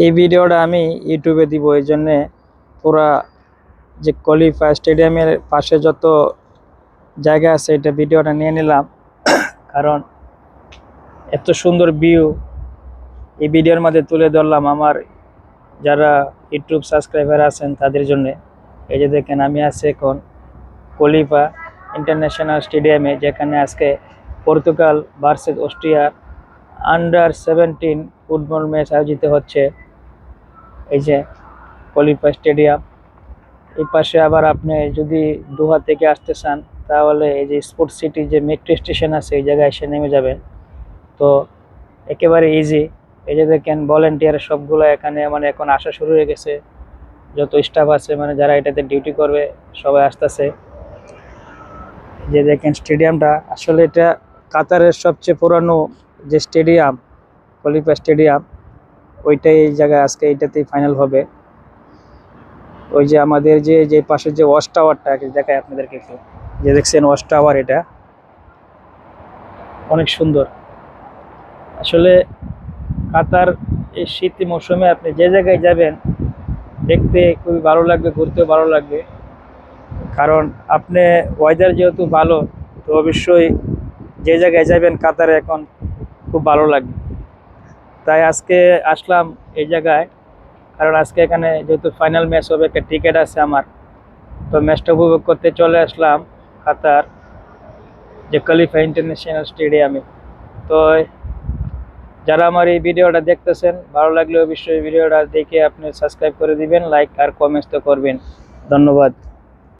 এই ভিডিওটা আমি ইউটিউবে দিব, এই জন্যে পুরা যে কলিফা স্টেডিয়ামের পাশে যত জায়গা আছে এটা ভিডিওটা নিয়ে নিলাম। কারণ এত সুন্দর ভিউ এই ভিডিওর মধ্যে তুলে ধরলাম আমার যারা ইউটিউব সাবস্ক্রাইবার আছেন তাদের জন্য। এই যে দেখেন আমি আছি এখন কলিফা ইন্টারন্যাশনাল স্টেডিয়ামে, যেখানে আজকে পর্তুগাল ভার্সেস অস্ট্রিয়ার আন্ডার 17 ফুটবল ম্যাচ আয়োজিত হচ্ছে। এই যে কলিফা স্টেডিয়াম, এই পাশে আবার আপনি যদি দোহা থেকে আসতে চান তাহলে এই যে স্পোর্টস সিটি যে মেট্রো স্টেশন আছে এই জায়গায় এসে নেমে যাবেন। তো একেবারে ইজি। এই যে দেখেন ভলেন্টিয়ার সবগুলো এখানে মানে এখন আসা শুরু হয়ে গেছে, যত স্টাফ আছে মানে যারা এটাতে ডিউটি করবে সবাই আসতেছে। যে দেখেন স্টেডিয়ামটা, আসলে এটা কাতারের সবচেয়ে পুরানো যে স্টেডিয়াম খলিফা স্টেডিয়াম, ওইটাই এই জায়গায় আজকে এইটাতেই ফাইনাল হবে। ওই যে আমাদের যে যে পাশে যে ওয়াচ টাওয়ারটা দেখায় আপনাদেরকে একটু, যে দেখছেন ওয়াচ টাওয়ার, এটা অনেক সুন্দর। আসলে কাতার এই শীত মৌসুমে আপনি যে জায়গায় যাবেন দেখতে খুবই ভালো লাগবে, ঘুরতেও ভালো লাগবে। কারণ আপনি ওয়েদার যেহেতু ভালো, তো অবশ্যই যে জায়গায় যাবেন কাতারে এখন খুব ভালো লাগবে। তাই আজকে আসলাম এই জায়গায়, কারণ আজকে এখানে যেহেতু ফাইনাল ম্যাচ হবে, একটা টিকিট আছে আমার। তো ম্যাচটা উপভোগ করতে চলে আসলাম কাতার যে খলিফা ইন্টারন্যাশনাল স্টেডিয়ামে। তো যারা আমার এই ভিডিওটা দেখতেছেন, ভালো লাগলে অবশ্যই ভিডিওটা দেখে আপনি সাবস্ক্রাইব করে দিবেন, লাইক আর কমেন্টস তো করবেন। ধন্যবাদ।